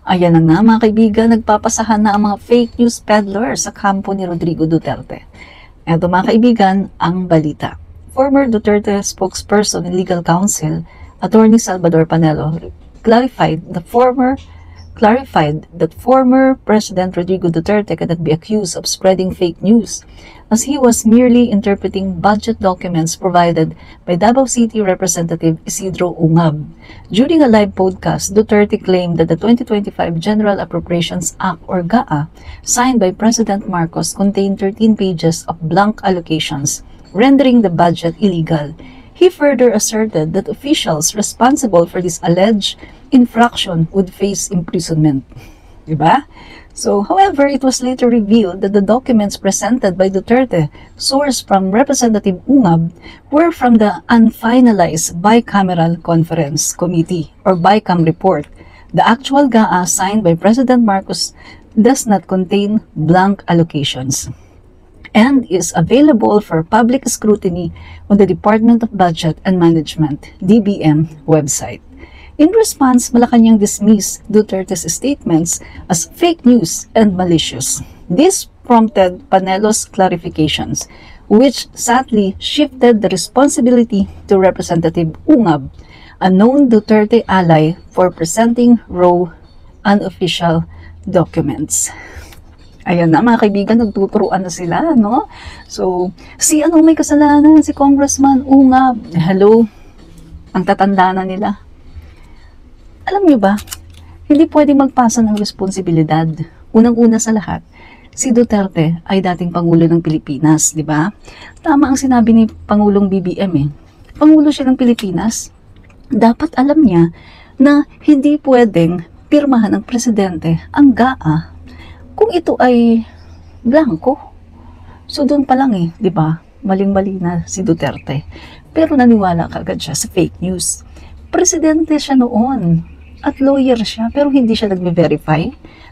Ayan na nga mga kaibigan, nagpapasahan na ang mga fake news peddler sa kampo ni Rodrigo Duterte. Eto mga kaibigan, ang balita. Former Duterte spokesperson and legal counsel, Attorney Salvador Panelo, clarified that former President Rodrigo Duterte cannot be accused of spreading fake news, as he was merely interpreting budget documents provided by Davao City Representative Isidro Ungab. During a live podcast, Duterte claimed that the 2025 General Appropriations Act, or GAA, signed by President Marcos contained 13 pages of blank allocations, rendering the budget illegal. He further asserted that officials responsible for this alleged infraction would face imprisonment. Diba? So, however, it was later revealed that the documents presented by Duterte, sourced from Representative Ungab, were from the unfinalized Bicameral Conference Committee, or BICAM report. The actual GAA signed by President Marcos does not contain blank allocations and is available for public scrutiny on the Department of Budget and Management, DBM, website. In response, Malacanang dismissed Duterte's statements as fake news and malicious. This prompted Panelo's clarifications, which sadly shifted the responsibility to Representative Ungab, a known Duterte ally, for presenting raw, unofficial documents. Ayan na mga kaibigan, nagtuturuan na sila, no? So, may kasalanan, si Congressman Ungab. Hello, ang tatanda na nila. Alam niyo ba, hindi pwedeng magpasa ng responsibilidad. Unang-una sa lahat, si Duterte ay dating Pangulo ng Pilipinas, di ba? Tama ang sinabi ni Pangulong BBM Pangulo siya ng Pilipinas. Dapat alam niya na hindi pwedeng pirmahan ng presidente ang GAA kung ito ay blanco. So doon pa lang di ba? Maling-mali na si Duterte. Pero naniwala kaagad siya sa fake news. Presidente siya noon at lawyer siya, pero hindi siya nagbe-verify.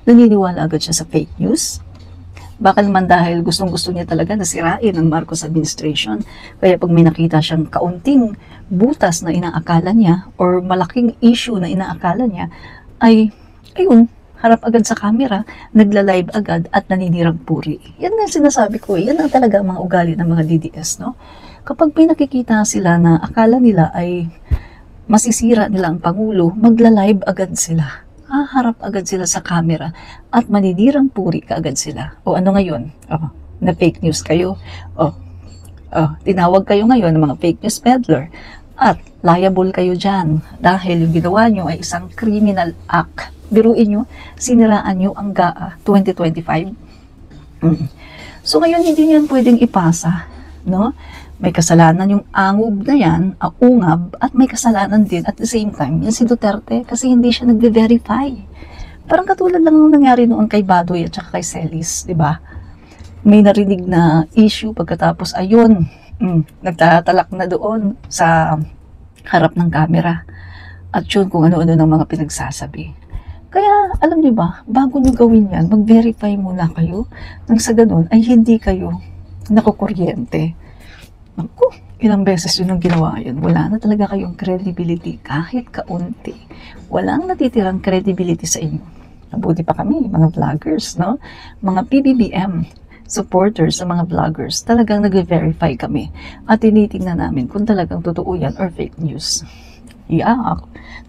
Naniniwala agad siya sa fake news. Baka naman dahil gustong-gusto niya talaga na sirain ang Marcos administration. Kaya pag may nakita siyang kaunting butas na inaakala niya or malaking issue na inaakala niya, ay ayun, harap agad sa camera, nagla-live agad at naninirang puri. Yan nga sinasabi ko, yan ang talaga mga ugali ng mga DDS, no? Kapag may nakikita sila na akala nila ay masisira nila ang Pangulo, magla-live agad sila. Harap agad sila sa camera at maninirang puri kaagad sila. O ano ngayon? Na fake news kayo? Tinawag kayo ngayon ng mga fake news peddler at liable kayo dyan dahil yung ginawa nyo ay isang criminal act. Biruin nyo, siniraan nyo ang GAA 2025. So ngayon, hindi nyo pwedeng ipasa, no? May kasalanan yung angub na yan, ang ungab, at may kasalanan din at the same time, yung si Duterte, kasi hindi siya nagbe-verify. Parang katulad lang ng nangyari noon kay Badoy at saka kay Celis, di ba? May narinig na issue pagkatapos, ayun, nagtatalak na doon sa harap ng camera. At yun kung ano-ano ng mga pinagsasabi. Kaya, alam niyo ba, bago niyo gawin yan, mag-verify muna kayo. Nang sa ganun, ay hindi kayo nakukuryente. Naku, ilang beses yun ang ginawa yun. Wala na talaga kayong credibility, kahit kaunti. Walang natitirang credibility sa inyo. Mabuti pa kami, mga vloggers, no? Mga PBBM supporters sa mga vloggers, talagang nag-verify kami. At tinitingnan namin kung talagang totoo yan or fake news.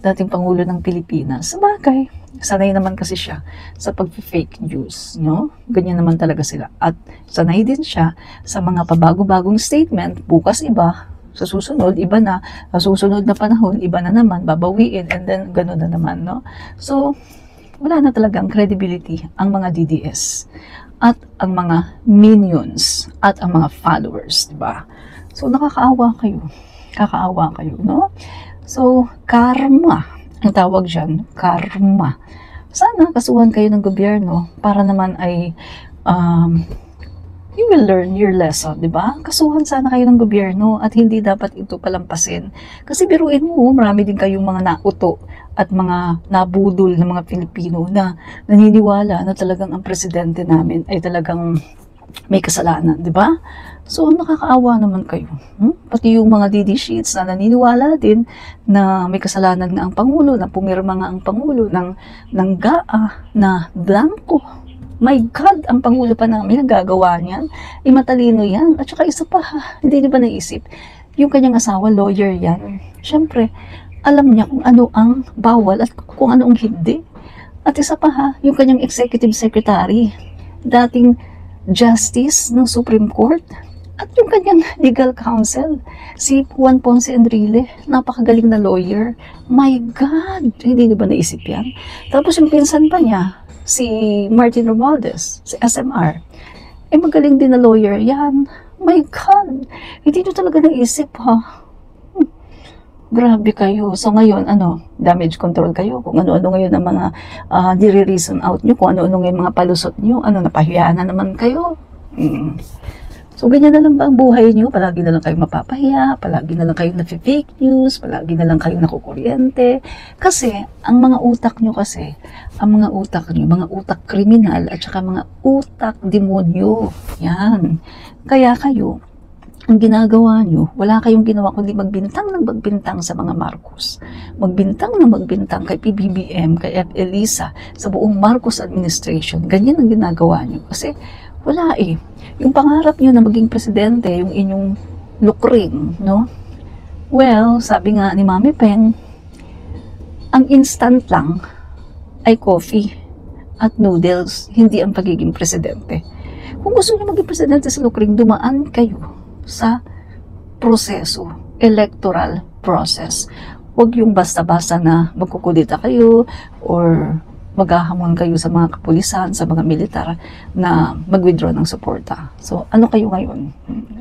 Dating Pangulo ng Pilipinas. Sabagay, sanay naman kasi siya sa pag-fake news, no? Ganyan naman talaga sila. At sanay din siya sa mga pabago-bagong statement. Bukas iba, sa susunod, iba na. Sa susunod na panahon, iba na naman, babawiin, and then gano'n na naman, no? So, wala na talagang credibility ang mga DDS at ang mga minions at ang mga followers, diba? So, nakakaawa kayo, no? So, karma, ang tawag dyan, karma. Sana kasuhan kayo ng gobyerno para naman ay you will learn your lesson, di ba? Kasuhan sana kayo ng gobyerno at hindi dapat ito palampasin. Kasi biruin mo, marami din kayong mga nauto at mga nabudol ng mga Pilipino na naniniwala na talagang ang presidente namin ay talagang may kasalanan, di ba? So, nakakaawa naman kayo. Pati yung mga DD sheets na naniniwala din na may kasalanan nga ang Pangulo, na pumirma nga ang Pangulo ng GAA na blanco. My God, ang Pangulo pa namin nagagawa niyan. Matalino yan. At saka isa pa, hindi niyo ba naisip? Yung kanyang asawa, lawyer yan. Siyempre, alam niya kung ano ang bawal at kung ano ang hindi. At isa pa yung kanyang executive secretary, dating justice ng Supreme Court, at yung kanyang legal counsel, si Juan Ponce Enrile, napakagaling na lawyer. My God, hindi niyo ba naisip yan? Tapos yung pinsan pa niya, si Martin Romualdez, si SMR, magaling din na lawyer yan. My God, hindi niyo talaga naisip Grabe kayo. So ngayon, damage control kayo. Kung ano-ano ngayon ang mga nire-reason out nyo, kung ano-ano ngayon mga palusot nyo, napahiyaan na naman kayo. So ganyan na lang ba ang buhay nyo? Palagi na lang kayo mapapahiya, palagi na lang kayo na-fake news, palagi na lang kayo nakukuryente. Kasi, ang mga utak nyo mga utak kriminal at saka mga utak demonyo. Yan. Kaya kayo, ang ginagawa nyo, wala kayong ginawa kundi magbintang sa mga Marcos. Magbintang kay PBBM, kay F. Elisa, sa buong Marcos administration. Ganyan ang ginagawa nyo. Kasi wala Yung pangarap nyo na maging presidente, yung inyong lukring, no? Well, sabi nga ni Mami Peng, ang instant lang ay coffee at noodles, hindi ang pagiging presidente. Kung gusto nyo maging presidente sa lukring, dumaan kayo sa proseso, electoral process. Huwag yung basta-basta na magkukulita kayo or maghahamon kayo sa mga kapulisan, sa mga militar na mag-withdraw ng suporta. So, ano kayo ngayon?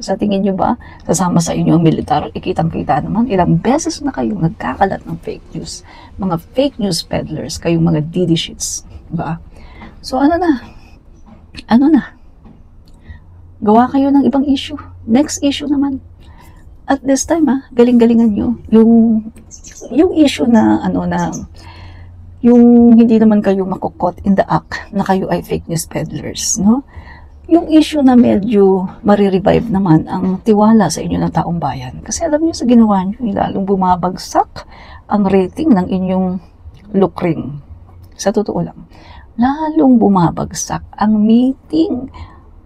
Sa tingin nyo ba, sasama sa inyo ang militar? Ikitang-kita naman, ilang beses na kayo nagkakalat ng fake news. Mga fake news peddlers, kayong mga DD sheets. Diba? So, ano na? Gawa kayo ng ibang issue. Next issue naman. At this time, galing-galingan nyo. Yung issue na, yung hindi naman kayo makukot in the act na kayo ay fake news peddlers, no? Yung issue na medyo marirevive naman ang tiwala sa inyo ng taong bayan. Kasi alam niyo sa ginawa niyo, lalong bumabagsak ang rating ng inyong lukring. Sa totoo lang, lalong bumabagsak ang meeting,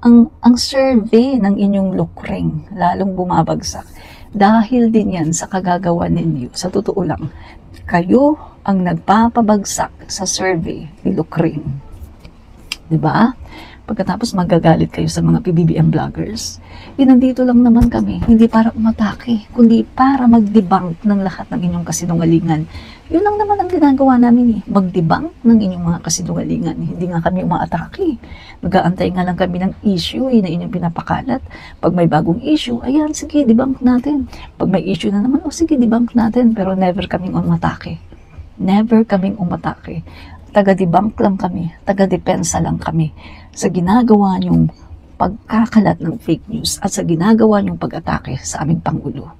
ang survey ng inyong lukring, lalong bumabagsak. Dahil din yan sa kagagawa ninyo. Sa totoo lang, kayo ang nagpapabagsak sa survey ni lukring. Diba? Pagkatapos magagalit kayo sa mga PBBM vloggers. Nandito lang naman kami, hindi para umatake, kundi para mag-debunk ng lahat ng inyong kasinungalingan. Yun lang naman ang ginagawa namin mag-debunk ng inyong mga kasinungalingan. Hindi nga kami umaatake. Mag-aantay nga lang kami ng issue na inyong pinapakalat. Pag may bagong issue, ayan, sige, debunk natin. Pag may issue na naman, sige, debunk natin. Pero never kaming umatake. Never kaming umatake. Taga-debunk lang kami, taga-depensa lang kami sa ginagawa niyong pagkakalat ng fake news at sa ginagawa niyong pag-atake sa aming Pangulo.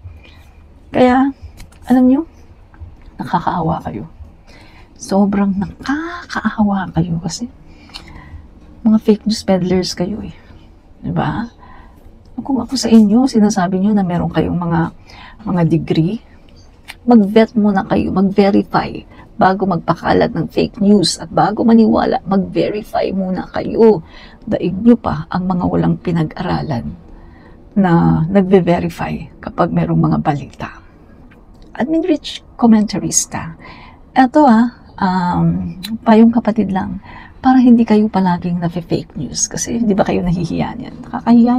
Kaya, alam niyo, nakakaawa kayo. Sobrang nakakaawa kayo kasi mga fake news peddlers kayo Diba? Kung ako sa inyo, sinasabi niyo na meron kayong mga degree, mag-vet muna kayo, mag-verify bago magpakalat ng fake news at bago maniwala, mag-verify muna kayo. Daig nyo pa ang mga walang pinag-aralan na nagbe-verify kapag merong mga balita. Admin Rich Comentarista. Ito payong kapatid lang para hindi kayo palaging na-fake news kasi di ba kayo nahihiya niyan. Nakakahiya